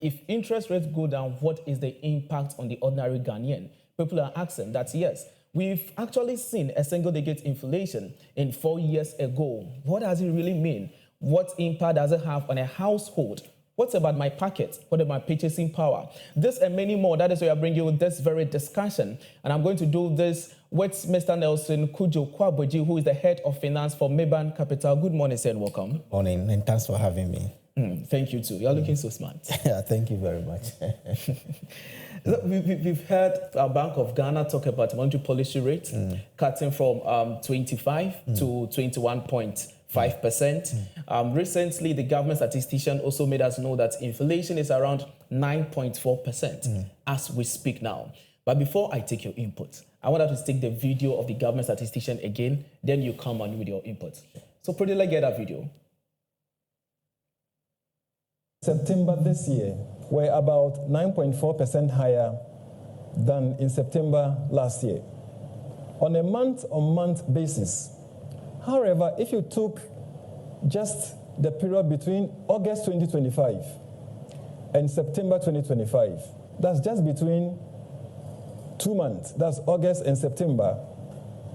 If interest rates go down, what is the impact on the ordinary Ghanaian? People are asking that, yes, we've actually seen a single-digit inflation in 4 years ago. What does it really mean? What impact does it have on a household? What's about my pocket? What about my purchasing power? This and many more. That is why I bring you this very discussion. And I'm going to do this with Mr. Nelson Kujo Kwaboji, who is the head of finance for Maybank Capital. Good morning, sir, and welcome. Good morning, and thanks for having me. Thank you, too. You're looking so smart. Yeah, thank you very much. We've heard our Bank of Ghana talk about monetary policy rate cutting from 25 to 21.5%. Recently, the government statistician also made us know that inflation is around 9.4% as we speak now. But before I take your input, I want us to take the video of the government statistician again, then you come on with your input. So, pretty let's get that video. September this year were about 9.4% higher than in September last year on a month-on-month basis. However, if you took just the period between August 2025 and September 2025, that's just between 2 months, that's August and September,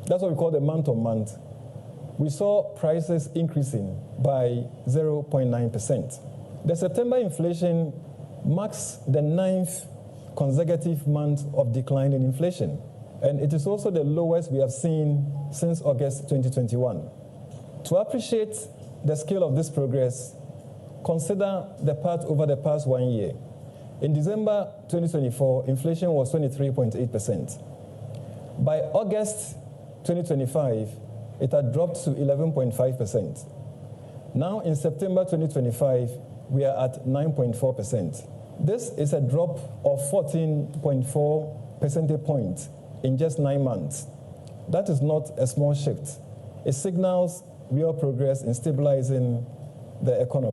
that's what we call the month-on-month, we saw prices increasing by 0.9%. The September inflation marks the 9th consecutive month of decline in inflation, and it is also the lowest we have seen since August 2021. To appreciate the scale of this progress, consider the path over the past 1 year. In December 2024, inflation was 23.8%. By August 2025, it had dropped to 11.5%. Now in September 2025, we are at 9.4%. This is a drop of 14.4 percentage points in just 9 months. That is not a small shift. It signals real progress in stabilizing the economy.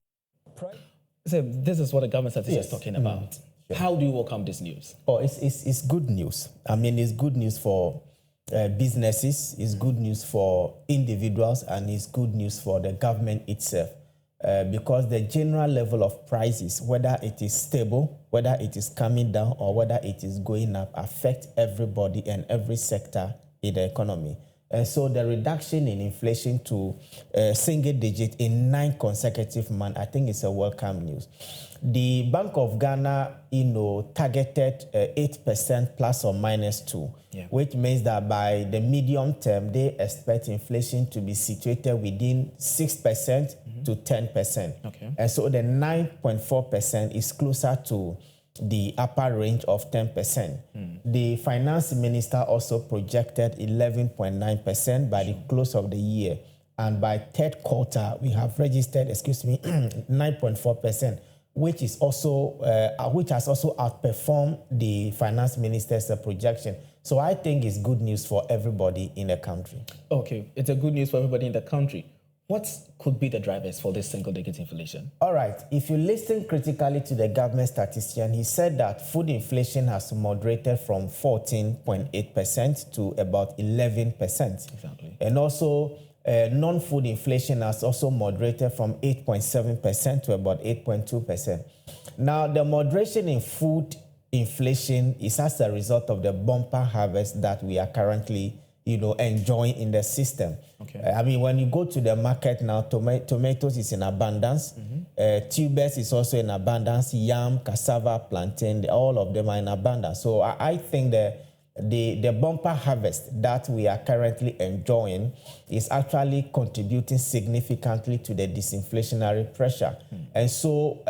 So this is what the government statistician is talking about. Sure. How do you welcome this news? Oh, it's good news. I mean, it's good news for businesses, it's good news for individuals, and it's good news for the government itself. Because the general level of prices, whether it is stable, whether it is coming down, or whether it is going up, affect everybody and every sector in the economy. And so the reduction in inflation to single digit in 9 consecutive months, I think is a welcome news. The Bank of Ghana, targeted 8% plus or minus 2, which means that by the medium term, they expect inflation to be situated within 6% to 10%. Okay. And so the 9.4% is closer to the upper range of 10%. The finance minister also projected 11.9% by the close of the year. And by third quarter, we have registered, 9.4%, which has also outperformed the finance minister's projection. So I think it's good news for everybody in the country. Okay, it's a good news for everybody in the country. What could be the drivers for this single-digit inflation? All right. If you listen critically to the government statistician, he said that food inflation has moderated from 14.8% to about 11%. Exactly. And also, non-food inflation has also moderated from 8.7% to about 8.2%. Now, the moderation in food inflation is as a result of the bumper harvest that we are currently enjoying in the system. Okay. I mean, when you go to the market now, tomatoes is in abundance. Tubers is also in abundance. Yam, cassava, plantain, all of them are in abundance. So I think the bumper harvest that we are currently enjoying is actually contributing significantly to the disinflationary pressure. And so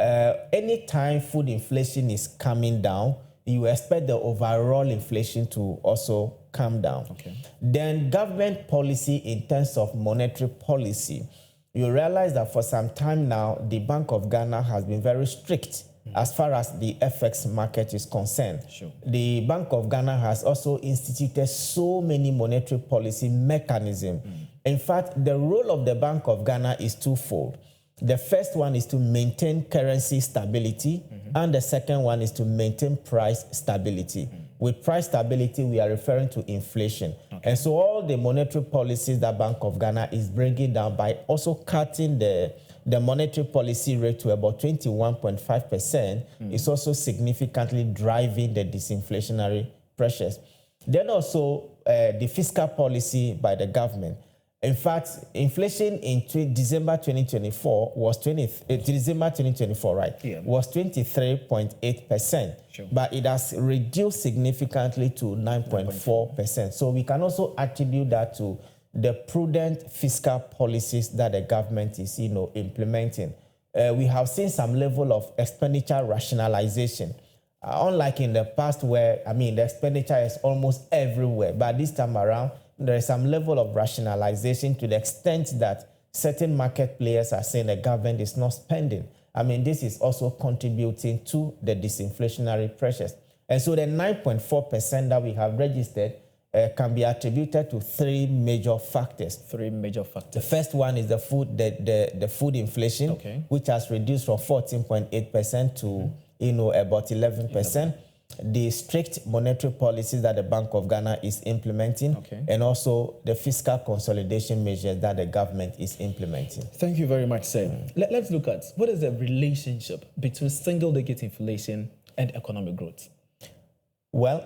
anytime food inflation is coming down, you expect the overall inflation to also come down. Okay. Then government policy in terms of monetary policy, you realize that for some time now, the Bank of Ghana has been very strict as far as the FX market is concerned. Sure. The Bank of Ghana has also instituted so many monetary policy mechanisms. In fact, the role of the Bank of Ghana is twofold. The first one is to maintain currency stability, and the second one is to maintain price stability. With price stability, we are referring to inflation. Okay. And so all the monetary policies that Bank of Ghana is bringing down by also cutting the the monetary policy rate to about 21.5% is also significantly driving the disinflationary pressures. Then also the fiscal policy by the government. In fact, inflation in December 2024 was December 2024, right? Yeah. Was 23.8%, Sure. but it has reduced significantly to 9.4%. So we can also attribute that to the prudent fiscal policies that the government is, implementing. We have seen some level of expenditure rationalization, unlike in the past where, the expenditure is almost everywhere. But this time around, there is some level of rationalization to the extent that certain market players are saying the government is not spending. This is also contributing to the disinflationary pressures. And so the 9.4% that we have registered can be attributed to three major factors. The first one is the food inflation, which has reduced from 14.8% to about 11%. The strict monetary policies that the Bank of Ghana is implementing, and also the fiscal consolidation measures that the government is implementing. Thank you very much, sir. Let's look at what is the relationship between single-digit inflation and economic growth. Well,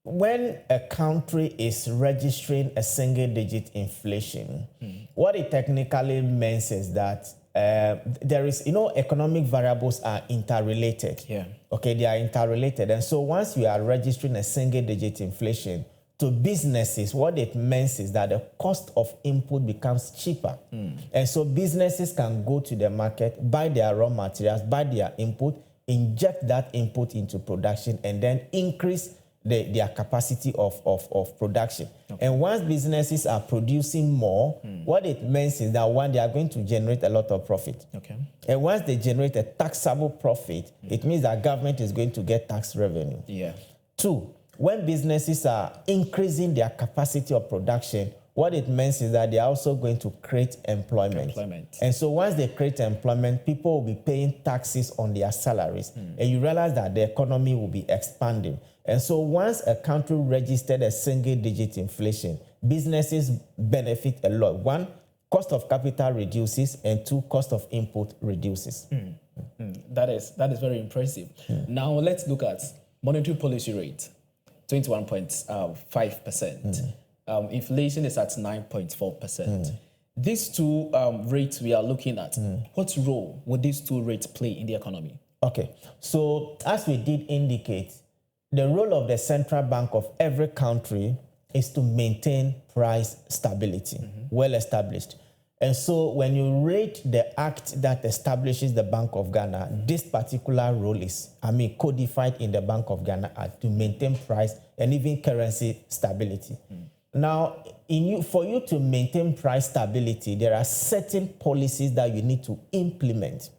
when a country is registering a single-digit inflation, what it technically means is that there is, economic variables are interrelated. Yeah. Okay, they are interrelated. And so once you are registering a single-digit inflation, to businesses, what it means is that the cost of input becomes cheaper. And so businesses can go to the market, buy their raw materials, buy their input, inject that input into production, and then increase their capacity of production. And once businesses are producing more, what it means is that one, they are going to generate a lot of profit. And once they generate a taxable profit, it means that government is going to get tax revenue. Yeah. Two, when businesses are increasing their capacity of production, what it means is that they are also going to create employment. And so once they create employment, people will be paying taxes on their salaries. And you realize that the economy will be expanding. And so once a country registered a single-digit inflation, businesses benefit a lot. One, cost of capital reduces, and two, cost of input reduces. That is very impressive. Now let's look at monetary policy rate, 21.5%. Inflation is at 9.4%. These two rates we are looking at, what role would these two rates play in the economy? Okay, so as we did indicate, the role of the central bank of every country is to maintain price stability, well established. And so when you read the act that establishes the Bank of Ghana, this particular role is, codified in the Bank of Ghana Act to maintain price and even currency stability. Now, for you to maintain price stability, there are certain policies that you need to implement.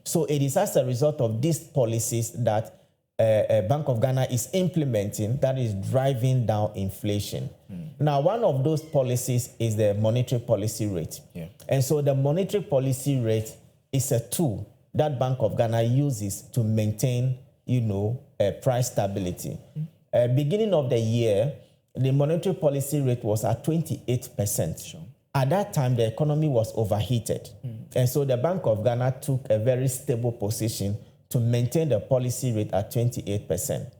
So it is as a result of these policies that Bank of Ghana is implementing that is driving down inflation. Now, one of those policies is the monetary policy rate. And so the monetary policy rate is a tool that Bank of Ghana uses to maintain, price stability. Beginning of the year, the monetary policy rate was at 28%. At that time, the economy was overheated. And so the Bank of Ghana took a very stable position to maintain the policy rate at 28%.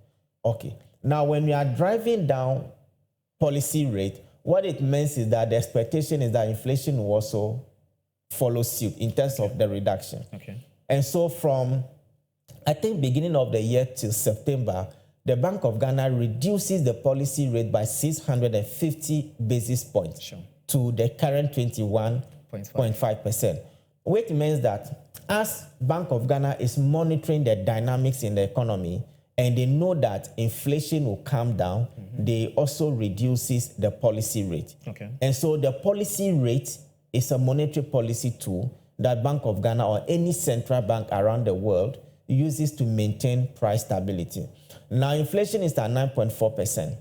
Okay. Now, when we are driving down policy rate, what it means is that the expectation is that inflation will also follow suit in terms of the reduction. And so from, I think, beginning of the year till September, the Bank of Ghana reduces the policy rate by 650 basis points to the current 21.5%, which means that as Bank of Ghana is monitoring the dynamics in the economy and they know that inflation will come down, they also reduces the policy rate. And so the policy rate is a monetary policy tool that Bank of Ghana or any central bank around the world uses to maintain price stability. Now, inflation is at 9.4%.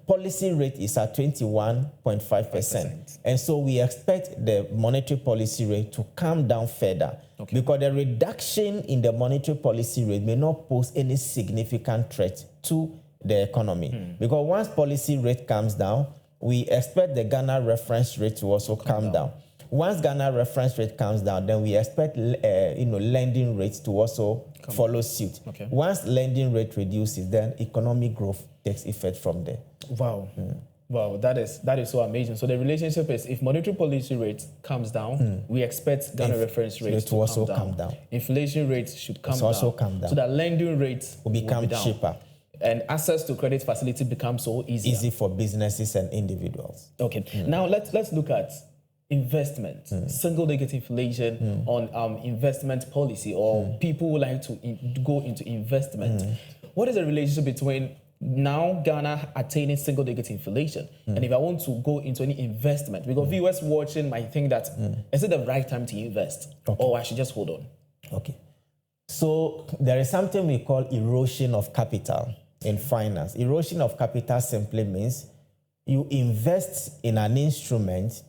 Policy rate is at 21.5%. And so we expect the monetary policy rate to come down further because the reduction in the monetary policy rate may not pose any significant threat to the economy. Because once policy rate comes down, we expect the Ghana reference rate to also come down. Once Ghana reference rate comes down, then we expect lending rates to also follow suit. Okay. Once lending rate reduces, then economic growth takes effect from there. Wow. Wow, that is so amazing. So the relationship is, if monetary policy rate comes down, we expect Ghana reference rates to also come down. Inflation rates should come down. Also come down. So that lending rates will become down. cheaper. And access to credit facility becomes so easier. Easy for businesses and individuals. Okay. Now let's look at investment, single-digit inflation on investment policy, or people who like to go into investment. What is the relationship between now Ghana attaining single-digit inflation, and if I want to go into any investment? Because viewers watching might think that, is it the right time to invest, or I should just hold on? Okay. So there is something we call erosion of capital in finance. Erosion of capital simply means you invest in an instrument,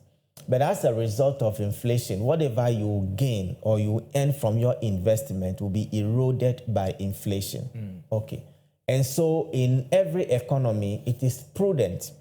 but as a result of inflation, whatever you gain or you earn from your investment will be eroded by inflation. Okay. And so in every economy, it is prudent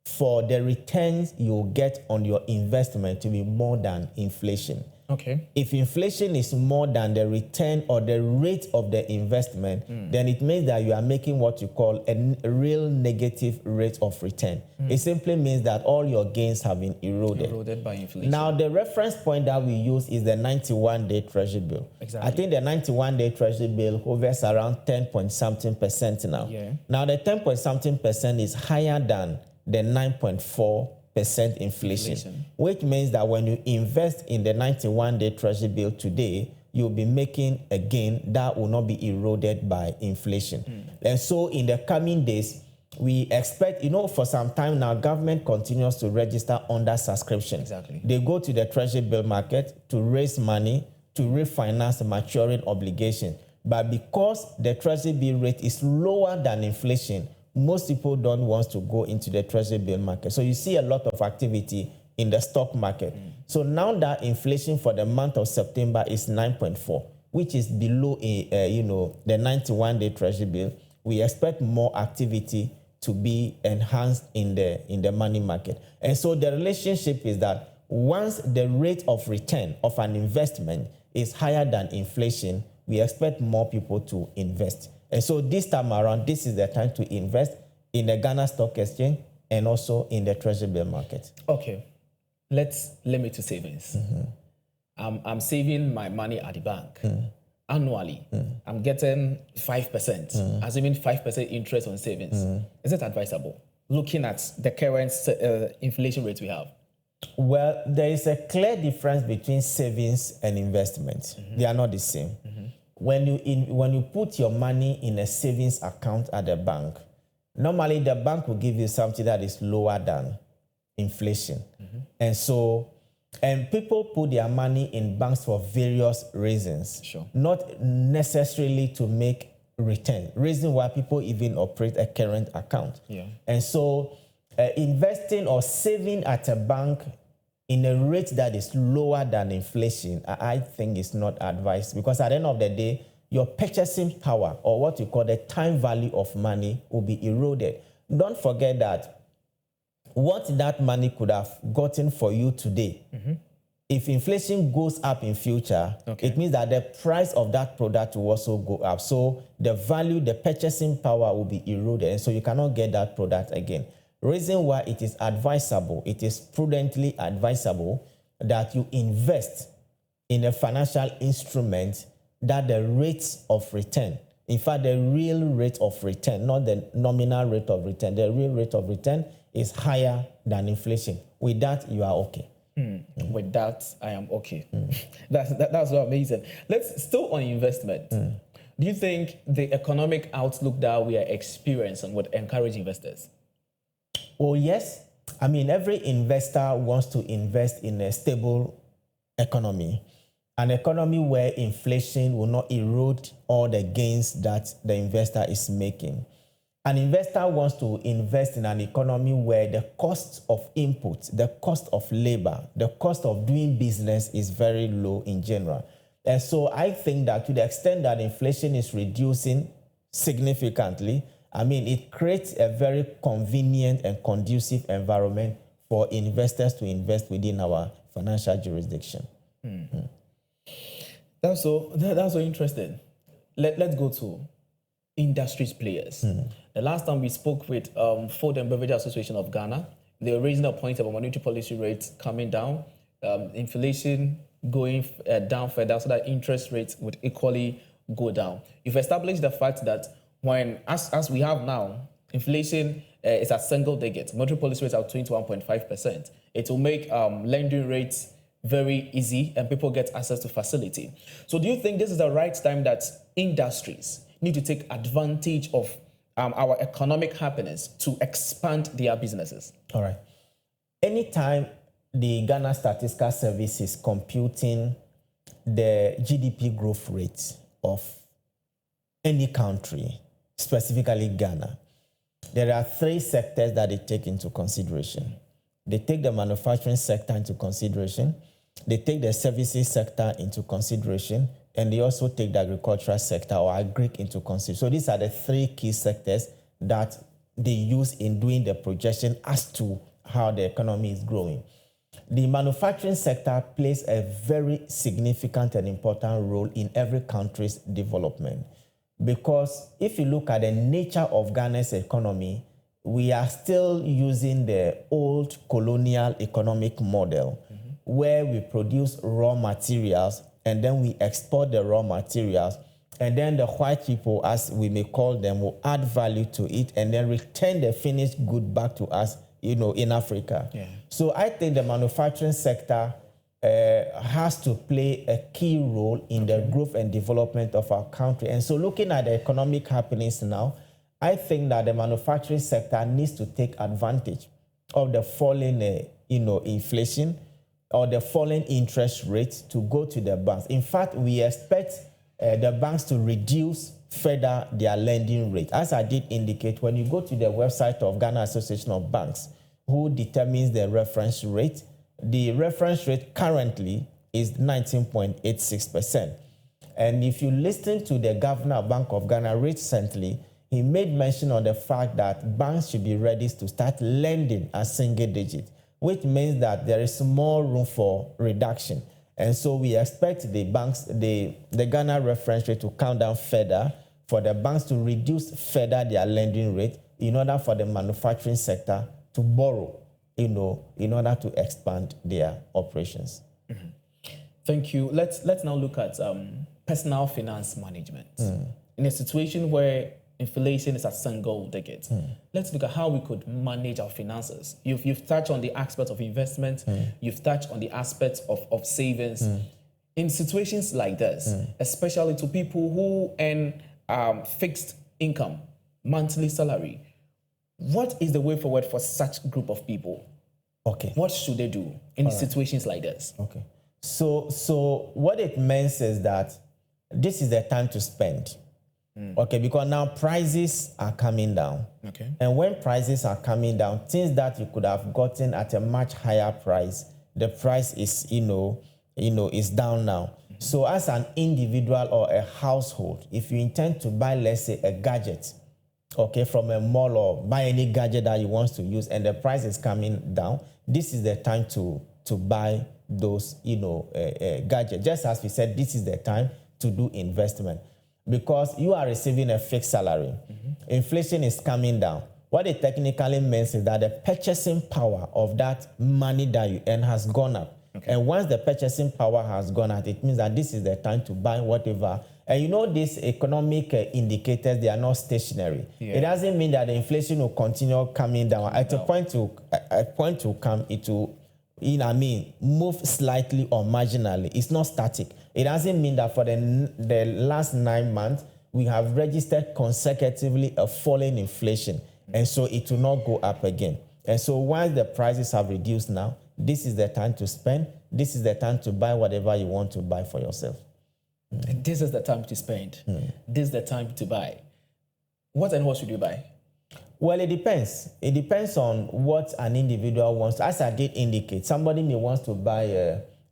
for the returns you get on your investment to be more than inflation. Okay. If inflation is more than the return or the rate of the investment, then it means that you are making what you call a real negative rate of return. It simply means that all your gains have been eroded. Eroded by inflation. Now, the reference point that we use is the 91-day Treasury bill. Exactly. I think the 91-day Treasury bill hovers around 10-point-something% now. Yeah. Now, the 10-point-something% is higher than the 9.4% inflation, which means that when you invest in the 91-day Treasury bill today, you'll be making a gain that will not be eroded by inflation. And so in the coming days, we expect, for some time now, government continues to register under subscription. Exactly. They go to the Treasury bill market to raise money to refinance maturing obligation. But because the Treasury bill rate is lower than inflation, most people don't want to go into the Treasury bill market. So you see a lot of activity in the stock market. So now that inflation for the month of September is 9.4, which is below the 91-day Treasury bill, we expect more activity to be enhanced in the money market. And so the relationship is that once the rate of return of an investment is higher than inflation, we expect more people to invest. And so this time around, this is the time to invest in the Ghana Stock Exchange and also in the Treasury bill market. Okay, let's limit to savings. I'm saving my money at the bank annually. I'm getting 5%, assuming 5% interest on savings. Is it advisable, looking at the current inflation rate we have? Well, there is a clear difference between savings and investment. They are not the same. When you put your money in a savings account at the bank, normally the bank will give you something that is lower than inflation. And people put their money in banks for various reasons. Sure. Not necessarily to make return. Reason why people even operate a current account. Yeah. And so investing or saving at a bank in a rate that is lower than inflation, I think is not advised, because at the end of the day, your purchasing power, or what you call the time value of money, will be eroded. Don't forget that what that money could have gotten for you today, if inflation goes up in future, it means that the price of that product will also go up. So the value, the purchasing power will be eroded, and so you cannot get that product again. Reason why it is advisable, it is prudently advisable that you invest in a financial instrument that the rate of return, in fact, the real rate of return, not the nominal rate of return, the real rate of return is higher than inflation. With that, you are okay. With that, I am okay. That's so amazing. Let's still on investment. Do you think the economic outlook that we are experiencing would encourage investors? Oh, yes. I mean, every investor wants to invest in a stable economy, an economy where inflation will not erode all the gains that the investor is making. An investor wants to invest in an economy where the cost of input, the cost of labor, the cost of doing business is very low in general. And so I think that to the extent that inflation is reducing significantly, I mean, it creates a very convenient and conducive environment for investors to invest within our financial jurisdiction. That's so interesting. Let's go to industries players. The last time we spoke with Food and Beverage Association of Ghana, they were raising a point about monetary policy rates coming down, inflation going down further, so that interest rates would equally go down. You've established the fact that when, as we have now, inflation is at single digits, monetary policy rates are 21.5%. It will make lending rates very easy and people get access to facility. So do you think this is the right time that industries need to take advantage of our economic happiness to expand their businesses? All right. Anytime the Ghana Statistical Service is computing the GDP growth rate of any country, specifically Ghana, there are three sectors that they take into consideration. They take the manufacturing sector into consideration, they take the services sector into consideration, and they also take the agricultural sector or agric into consideration. So these are the three key sectors that they use in doing the projection as to how the economy is growing. The manufacturing sector plays a very significant and important role in every country's development, because if you look at the nature of Ghana's economy, we are still using the old colonial economic model where we produce raw materials and then we export the raw materials, and then the white people, as we may call them, will add value to it and then return the finished good back to us, in Africa. Yeah. So I think the manufacturing sector has to play a key role in the growth and development of our country. And so looking at the economic happenings now, I think that the manufacturing sector needs to take advantage of the falling, inflation or the falling interest rates to go to the banks. In fact, we expect the banks to reduce further their lending rate. As I did indicate, when you go to the website of Ghana Association of Banks, who determines the reference rate, the reference rate currently is 19.86%. And if you listen to the Governor of Bank of Ghana recently, he made mention of the fact that banks should be ready to start lending at single digit, which means that there is more room for reduction. And so we expect the banks, the Ghana reference rate to come down further, for the banks to reduce further their lending rate in order for the manufacturing sector to borrow, in order to expand their operations. Mm-hmm. Thank you. Let's now look at personal finance management. In a situation where inflation is at single digits, let's look at how we could manage our finances. You've touched on the aspect of investment. You've touched on the aspect of savings. In situations like this, especially to people who earn fixed income, monthly salary, what is the way forward for such group of people? Okay. What should they do in situations like this? Okay. So what it means is that this is the time to spend. Okay, because now prices are coming down. Okay. And when prices are coming down, things that you could have gotten at a much higher price, the price is, is down now. So as an individual or a household, if you intend to buy, let's say, a gadget, okay, from a mall, or buy any gadget that you want to use and the price is coming down, this is the time to buy those, gadgets. Just as we said, this is the time to do investment, because you are receiving a fixed salary. Inflation is coming down. What it technically means is that the purchasing power of that money that you earn has gone up. Okay. And once the purchasing power has gone up, it means that this is the time to buy whatever. And these economic indicators, they are not stationary. Yeah. It doesn't mean that the inflation will continue coming down. At a point to come, it will, move slightly or marginally. It's not static. It doesn't mean that for the last 9 months, we have registered consecutively a falling inflation. And so it will not go up again. And so once the prices have reduced now, this is the time to spend. This is the time to buy whatever you want to buy for yourself. This is the time to spend. This is the time to buy. What and what should you buy? Well, it depends. It depends on what an individual wants. As I did indicate, somebody may want to buy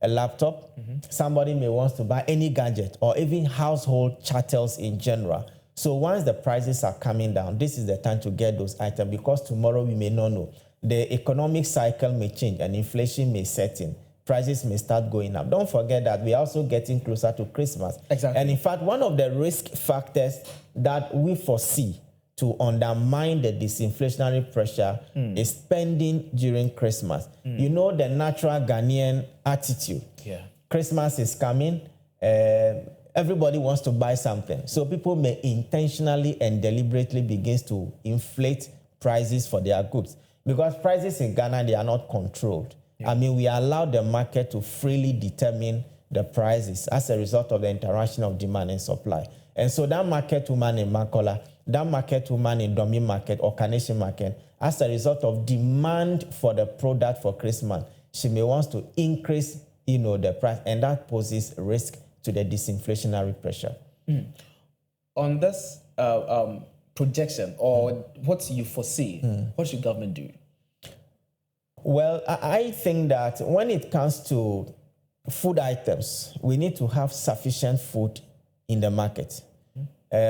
a laptop. Somebody may want to buy any gadget or even household chattels in general. So once the prices are coming down, this is the time to get those items, because tomorrow we may not know. The economic cycle may change and inflation may set in. prices may start going up. Don't forget that we are also getting closer to Christmas. Exactly. And in fact, one of the risk factors that we foresee to undermine the disinflationary pressure is spending during Christmas. You know the natural Ghanaian attitude. Yeah. Christmas is coming. Everybody wants to buy something. So people may intentionally and deliberately begin to inflate prices for their goods. Because prices in Ghana, they are not controlled. Yeah. I mean, we allow the market to freely determine the prices as a result of the interaction of demand and supply. And so that market woman in Makola, that market woman in Domi market or Carnation market, as a result of demand for the product for Christmas, she may want to increase, the price, and that poses risk to the disinflationary pressure. On this projection, or what you foresee, what should government do? Well, I think that when it comes to food items, we need to have sufficient food in the market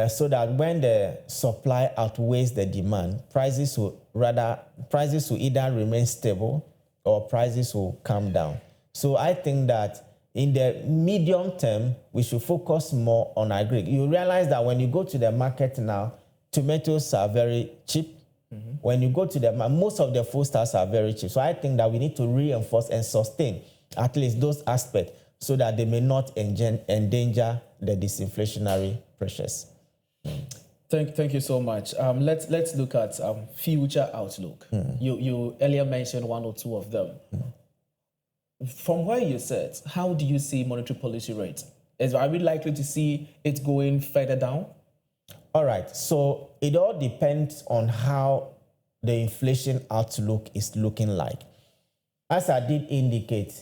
so that when the supply outweighs the demand, prices will either remain stable or prices will come down. So I think that in the medium term, we should focus more on agri. You realize that when you go to the market now, tomatoes are very cheap. When you go to the market, most of the foodstuffs are very cheap. So I think that we need to reinforce and sustain at least those aspects so that they may not endanger the disinflationary pressures. Thank you so much. Let's look at future outlook. You earlier mentioned one or two of them. From where you sit, how do you see monetary policy rate? Are we likely to see it going further down? All right. So it all depends on how the inflation outlook is looking like. As I did indicate,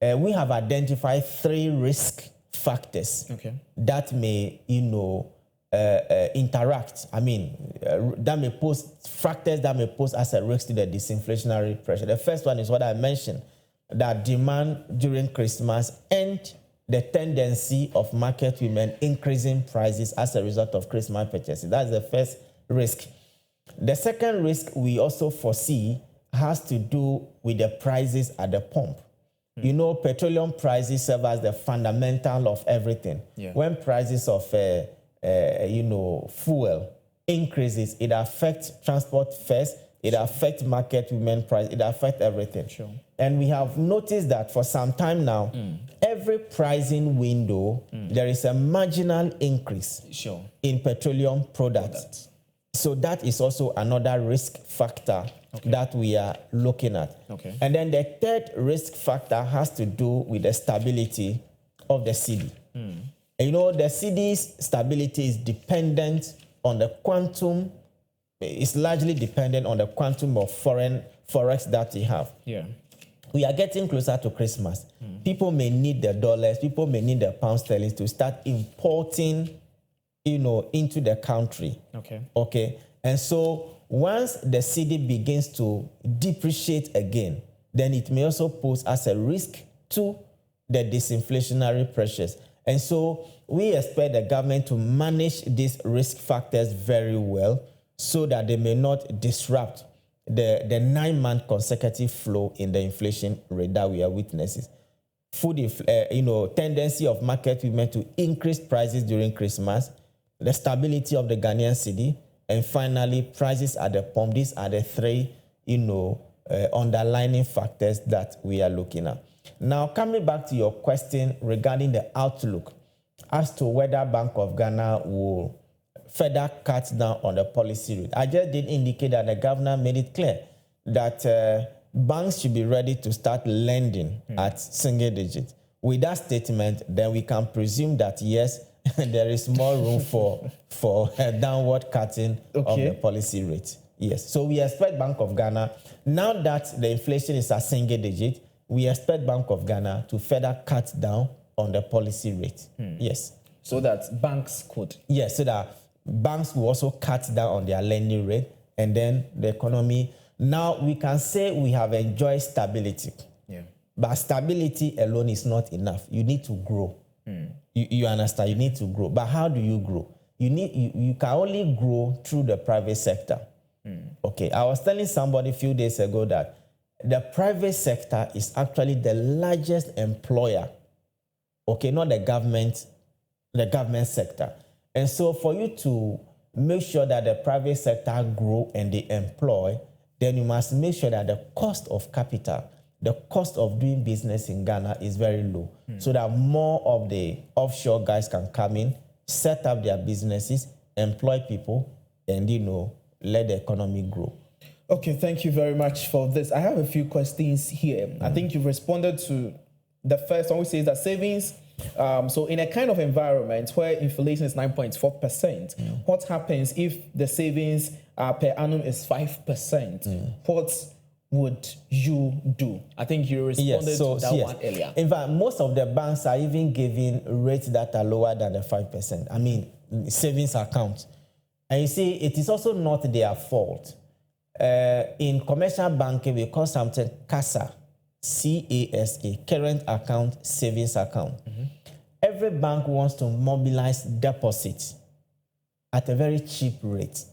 we have identified 3 risk factors that may, interact. I mean, that may pose factors that may pose as a risk to the disinflationary pressure. The first one is what I mentioned, that demand during Christmas and the tendency of market women increasing prices as a result of Christmas purchases. That's the first risk. The second risk we also foresee has to do with the prices at the pump. Petroleum prices serve as the fundamental of everything. Yeah. When prices of fuel increases, it affects transport first, it affects market women price, it affects everything. Sure. And we have noticed that for some time now, every pricing window, there is a marginal increase in petroleum products. So that is also another risk factor that we are looking at. Okay. And then the third risk factor has to do with the stability of the cedi. And the cedi's stability is dependent on the quantum. It's largely dependent on the quantum of foreign forex that you have. Yeah. We are getting closer to Christmas. People may need the dollars, people may need the pound sterling to start importing, into the country. Okay. And so once the cedi begins to depreciate again, then it may also pose as a risk to the disinflationary pressures. And so we expect the government to manage these risk factors very well so that they may not disrupt the 9-month consecutive flow in the inflation rate that we are witnessing. Tendency of market women to increase prices during Christmas, the stability of the Ghanaian cedi, and finally prices at the pump. These are the 3, underlining factors that we are looking at. Now, coming back to your question regarding the outlook as to whether Bank of Ghana will further cut down on the policy rate. I just did indicate that the governor made it clear that banks should be ready to start lending at single digits. With that statement, then we can presume that yes, there is more room for a downward cutting of the policy rate. Yes. So we expect Bank of Ghana, now that the inflation is at single digit, we expect Bank of Ghana to further cut down on the policy rate. Yes. So that banks could? Yes, so that banks will also cut down on their lending rate, and then the economy. Now we can say we have enjoyed stability. Yeah. But stability alone is not enough. You need to grow. You understand? You need to grow. But how do you grow? You can only grow through the private sector. Okay. I was telling somebody a few days ago that the private sector is actually the largest employer. Okay, not the government sector. And so for you to make sure that the private sector grow and they employ, then you must make sure that the cost of capital, the cost of doing business in Ghana is very low, so that more of the offshore guys can come in, set up their businesses, employ people, and, let the economy grow. Okay, thank you very much for this. I have a few questions here. I think you've responded to the first one, which says that savings, so in a kind of environment where inflation is 9.4%, what happens if the savings per annum is 5%? What would you do? I think you responded to that one earlier. In fact, most of the banks are even giving rates that are lower than the 5%. I mean, savings accounts. And you see, it is also not their fault. In commercial banking, we call something CASA, C-A-S-A, current account, savings account. Every bank wants to mobilize deposits at a very cheap rate.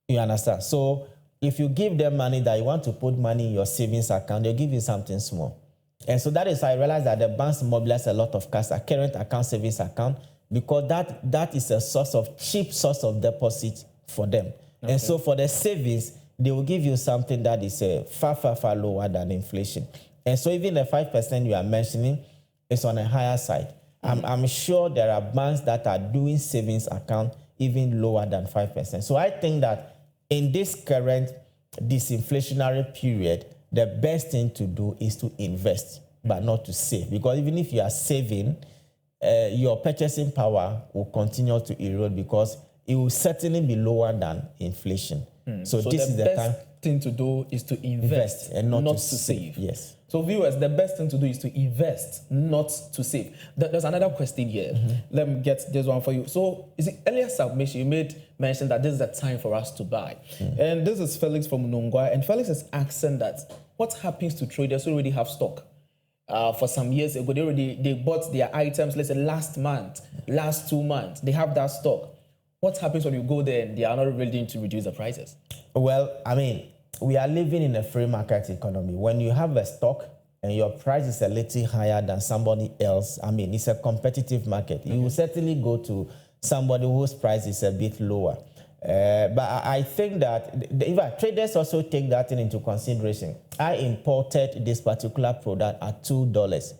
You understand? So if you give them money that you want to put money in your savings account, they'll give you something small. And so that is how I realized that the banks mobilize a lot of CASA, current account, savings account, because that is a cheap source of deposit for them. Okay. And so for the savings, they will give you something that is far, far, far lower than inflation. And so even the 5% you are mentioning is on a higher side. I'm sure there are banks that are doing savings account even lower than 5%. So I think that in this current disinflationary period, the best thing to do is to invest, but not to save. Because even if you are saving, your purchasing power will continue to erode because it will certainly be lower than inflation. So this is the best thing to do is to invest and not to save. Yes. So viewers, the best thing to do is to invest, not to save. There's another question here. Let me get this one for you. So is it earlier submission, you made mention that this is the time for us to buy. And this is Felix from Nungwa. And Felix is asking that what happens to traders who already have stock? For some years ago, they bought their items, let's say last month, last 2 months, they have that stock. What happens when you go there and they are not ready to reduce the prices? Well, I mean, we are living in a free market economy. When you have a stock and your price is a little higher than somebody else, I mean, it's a competitive market. You will certainly go to somebody whose price is a bit lower. But I think that traders also take that into consideration. I imported this particular product at $2.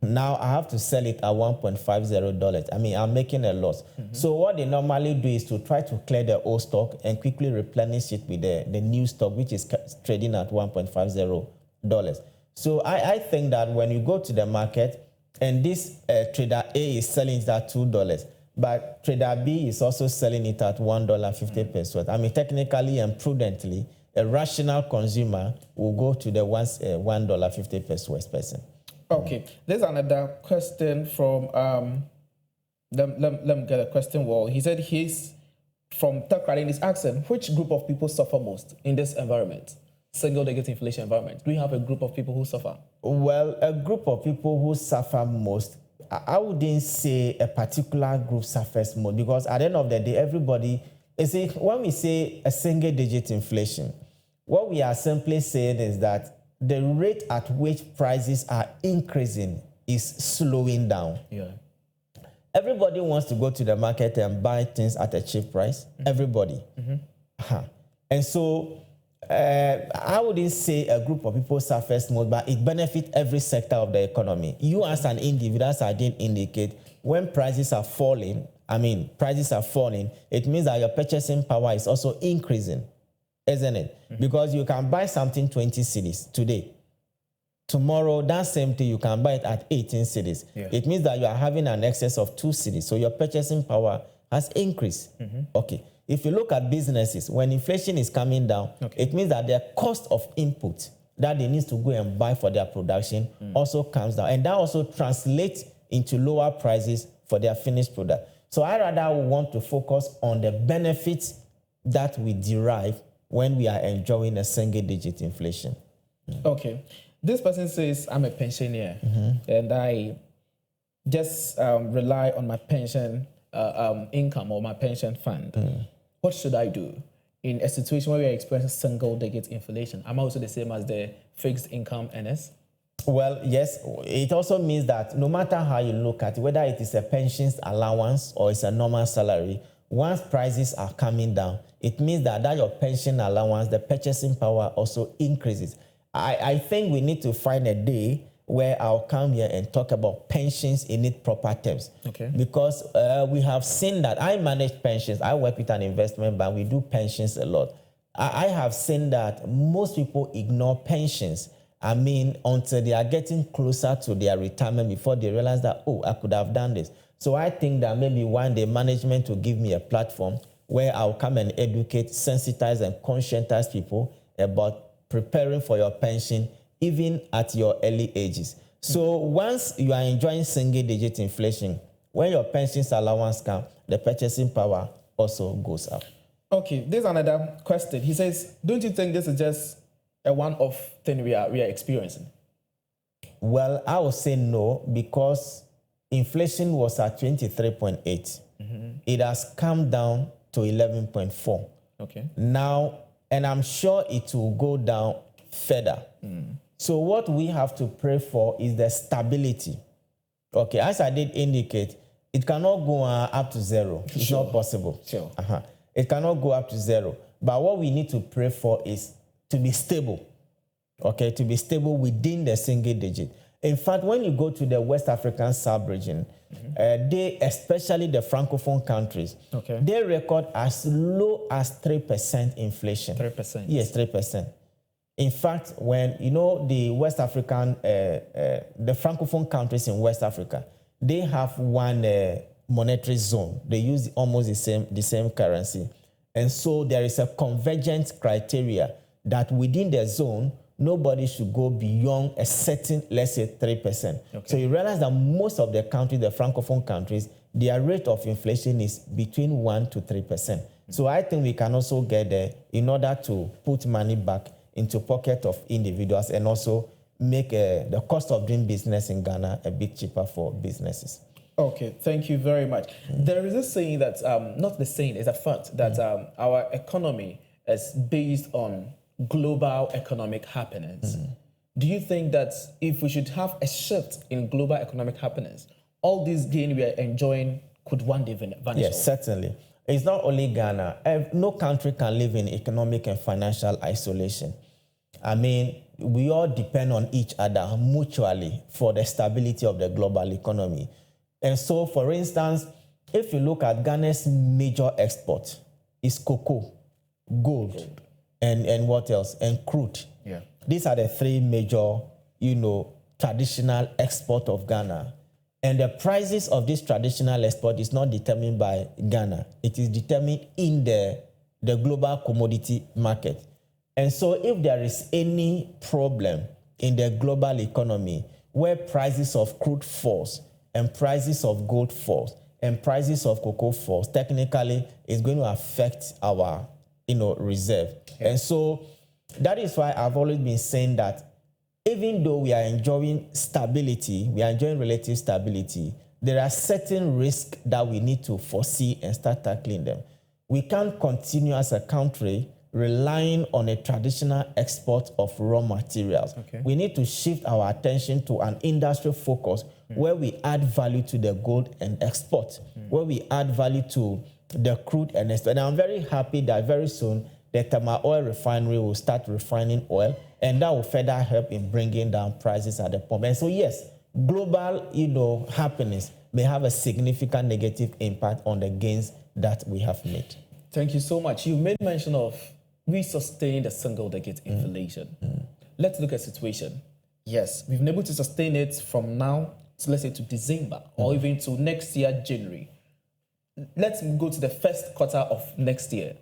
Now I have to sell it at $1.50. I mean, I'm making a loss. So what they normally do is to try to clear the old stock and quickly replenish it with the new stock, which is trading at $1.50. So I think that when you go to the market and this trader A is selling it at $2, but trader B is also selling it at $1.50 per sweat. I mean, technically and prudently, a rational consumer will go to the $1.50 per sweat person. Okay, there's another question from, let me get a question. Well, he said he's from Takrady and he's asking, which group of people suffer most in this environment? Single-digit inflation environment. Do you have a group of people who suffer? Well, a group of people who suffer most, I wouldn't say a particular group suffers more, because at the end of the day, everybody, you see, when we say a single-digit inflation, what we are simply saying is that the rate at which prices are increasing is slowing down. Yeah. Everybody wants to go to the market and buy things at a cheap price. Everybody. And so I wouldn't say a group of people suffers more, but it benefits every sector of the economy. You as an individual, as I did indicate, when prices are falling, it means that your purchasing power is also increasing, isn't it? Because you can buy something 20 cedis today. Tomorrow, that same thing, you can buy it at 18 cedis. Yeah. It means that you are having an excess of 2 cedis. So your purchasing power has increased. Okay. If you look at businesses, when inflation is coming down, it means that their cost of input that they need to go and buy for their production also comes down. And that also translates into lower prices for their finished product. So I rather want to focus on the benefits that we derive when we are enjoying a single-digit inflation. Okay. This person says, I'm a pensioner, and I just rely on my pension income or my pension fund. What should I do? in a situation where we are experiencing single-digit inflation? Am I also the same as the fixed income earners? Well, yes. It also means that no matter how you look at it, whether it is a pensions allowance or it's a normal salary, once prices are coming down, it means that your pension allowance, the purchasing power also increases. I think we need to find a day where I'll come here and talk about pensions in its proper terms. Okay. Because we have seen that I manage pensions. I work with an investment bank. We do pensions a lot. I have seen that most people ignore pensions. I mean, until they are getting closer to their retirement before they realize that, oh, I could have done this. So I think that maybe one day management will give me a platform where I'll come and educate, sensitize, and conscientize people about preparing for your pension, even at your early ages. So once you are enjoying single-digit inflation, when your pensions allowance comes, the purchasing power also goes up. Okay, there's another question. He says, don't you think this is just a one-off thing we are experiencing? Well, I would say no, because inflation was at 23.8. It has come down to 11.4. Okay. Now, and I'm sure it will go down further. So what we have to pray for is the stability. Okay, as I did indicate, it cannot go up to zero. It's Sure. not possible. Sure. It cannot go up to zero. But what we need to pray for is to be stable. Okay, to be stable within the single digit. In fact, when you go to the West African sub-region, they, especially the Francophone countries, Okay. they record as low as 3% inflation. 3%. Yes, 3%. In fact, when, you know, the West African, the Francophone countries in West Africa, they have one monetary zone. They use almost the same currency. And so there is a convergent criteria that within the zone, nobody should go beyond a certain, let's say, 3%. Okay. So you realize that most of the countries, the Francophone countries, their rate of inflation is between 1 to 3%. So I think we can also get there in order to put money back into pocket of individuals and also make the cost of doing business in Ghana a bit cheaper for businesses. Okay, thank you very much. There is a saying that, not the saying, it's a fact that our economy is based on global economic happiness. Do you think that if we should have a shift in global economic happiness, all this gain we are enjoying could one day vanish? Yes, certainly. It's not only Ghana. No country can live in economic and financial isolation. I mean, we all depend on each other mutually for the stability of the global economy. And so, for instance, if you look at Ghana's major export, is cocoa, gold, and what else? And crude. Yeah. These are the three major, traditional export of Ghana. And the prices of this traditional export is not determined by Ghana. It is determined in the global commodity market. And so if there is any problem in the global economy where prices of crude falls and prices of gold falls and prices of cocoa falls, technically it's going to affect our reserve. And so that is why I've always been saying that even though we are enjoying stability, we are enjoying relative stability, there are certain risks that we need to foresee and start tackling them. We can't continue as a country relying on a traditional export of raw materials. Okay. We need to shift our attention to an industrial focus where we add value to the gold and export, where we add value to the crude and export. And I'm very happy that very soon the Tama Oil Refinery will start refining oil, and that will further help in bringing down prices at the pump. And so, yes, global, happiness may have a significant negative impact on the gains that we have made. Thank you so much. You made mention of we sustained a single-digit inflation. Let's look at the situation. Yes, we've been able to sustain it from now to, let's say, to December or even to next year, January. Let's go to the first quarter of next year.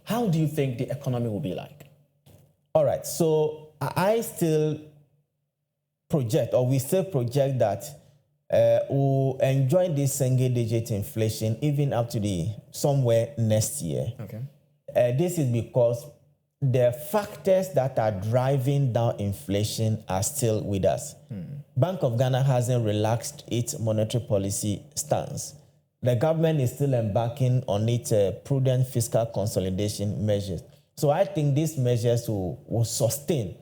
How do you think the economy will be like? All right, so I still project, or we still project that we'll enjoy this single-digit inflation even up to the somewhere next year. Okay. This is because the factors that are driving down inflation are still with us. Bank of Ghana hasn't relaxed its monetary policy stance. the government is still embarking on its prudent fiscal consolidation measures. So I think these measures will sustain,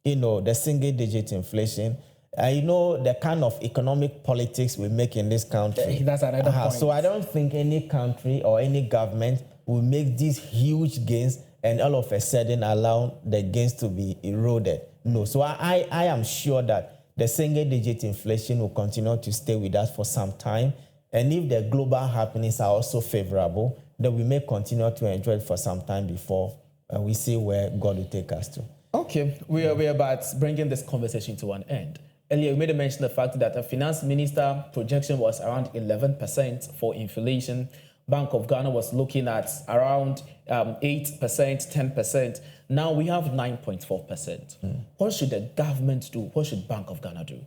the single-digit inflation. The kind of economic politics we make in this country. That's another point. So I don't think any country or any government will make these huge gains and all of a sudden allow the gains to be eroded. No. So I am sure that the single-digit inflation will continue to stay with us for some time. And if the global happenings are also favorable, then we may continue to enjoy it for some time before we see where God will take us to. Okay, we're about bringing this conversation to an end. Earlier, you made a mention of the fact that the finance minister projection was around 11% for inflation. Bank of Ghana was looking at around 8%, 10%. Now we have 9.4%. What should the government do? What should Bank of Ghana do?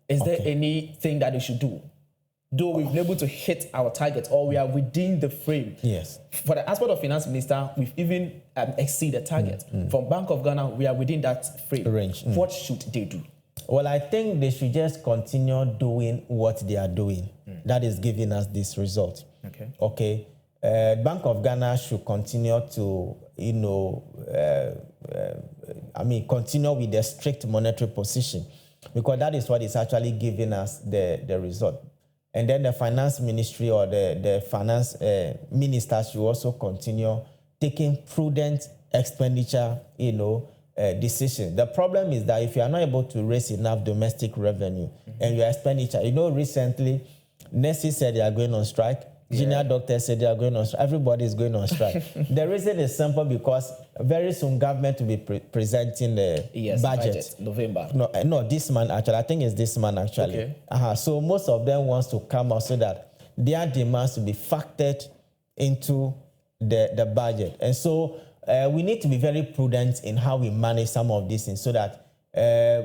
Is there anything that they should do? Though we've been able to hit our target or we are within the frame. Yes. For the aspect of finance minister, we've even exceeded the target. From Bank of Ghana, we are within that frame. Range. What should they do? Well, I think they should just continue doing what they are doing. That is giving us this result. Okay. Bank of Ghana should continue to, continue with the strict monetary position, because that is what is actually giving us the result. And then the finance ministry or the finance minister should also continue taking prudent expenditure, decisions. The problem is that if you are not able to raise enough domestic revenue and your expenditure, recently, nurses said they are going on strike. Junior doctors said they are going on strike. Everybody is going on strike. The reason is simple, because very soon government will be presenting the budget. November. No, this month actually. I think it's this month actually. Okay. So most of them wants to come out so that their demands will be factored into the budget. And so we need to be very prudent in how we manage some of these things so that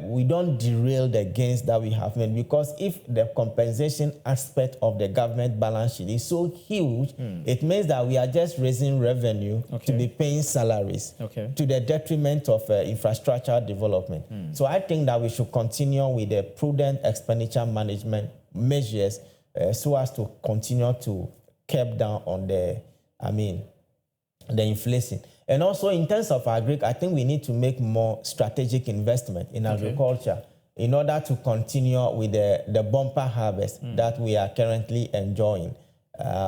we don't derail the gains that we have made, because if the compensation aspect of the government balance sheet is so huge, it means that we are just raising revenue to be paying salaries to the detriment of infrastructure development. So I think that we should continue with the prudent expenditure management measures so as to continue to keep down on the inflation. And also in terms of agri, I think we need to make more strategic investment in agriculture in order to continue with the bumper harvest that we are currently enjoying.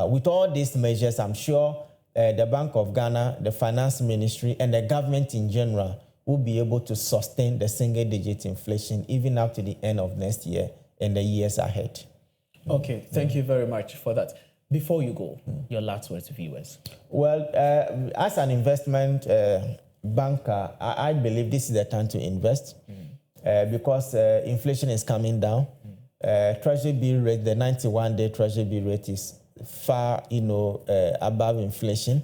With all these measures, I'm sure the Bank of Ghana, the Finance Ministry, and the government in general will be able to sustain the single-digit inflation even up to the end of next year and the years ahead. Okay, thank you very much for that. Before you go, your last words to viewers. Well, as an investment banker, I believe this is the time to invest because inflation is coming down. Treasury bill rate, the 91-day Treasury bill rate is far, above inflation.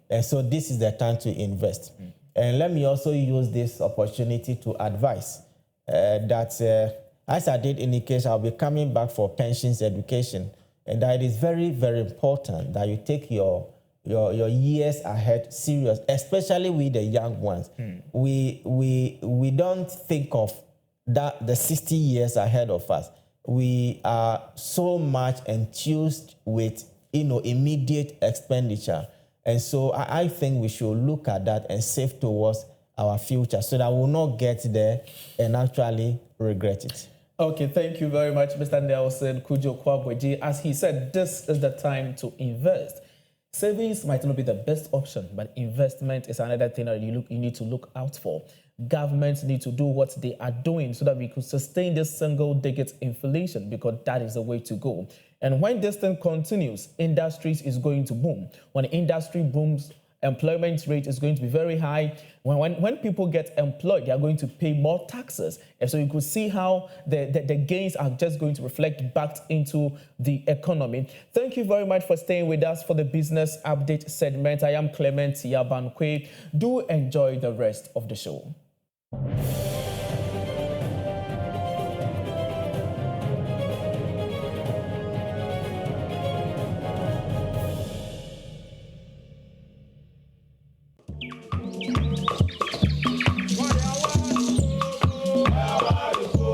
And so this is the time to invest. And let me also use this opportunity to advise that, as I did indicate, I'll be coming back for pensions education. And that it is very, very important that you take your years ahead serious, especially with the young ones. We don't think of that the 60 years ahead of us. We are so much enthused with immediate expenditure. And so I think we should look at that and save towards our future so that we'll not get there and actually regret it. Okay, thank you very much, Mr. Nelson Kudjo Kwabweji. As he said, this is the time to invest. Savings might not be the best option, but investment is another thing that you need to look out for. Governments need to do what they are doing so that we could sustain this single-digit inflation, because that is the way to go. And when this thing continues, industries is going to boom. When industry booms, employment rate is going to be very high. When people get employed, they are going to pay more taxes. And so you could see how the gains are just going to reflect back into the economy. Thank you very much for staying with us for the Business Update segment. I am Clement Yabankwe. Do enjoy the rest of the show.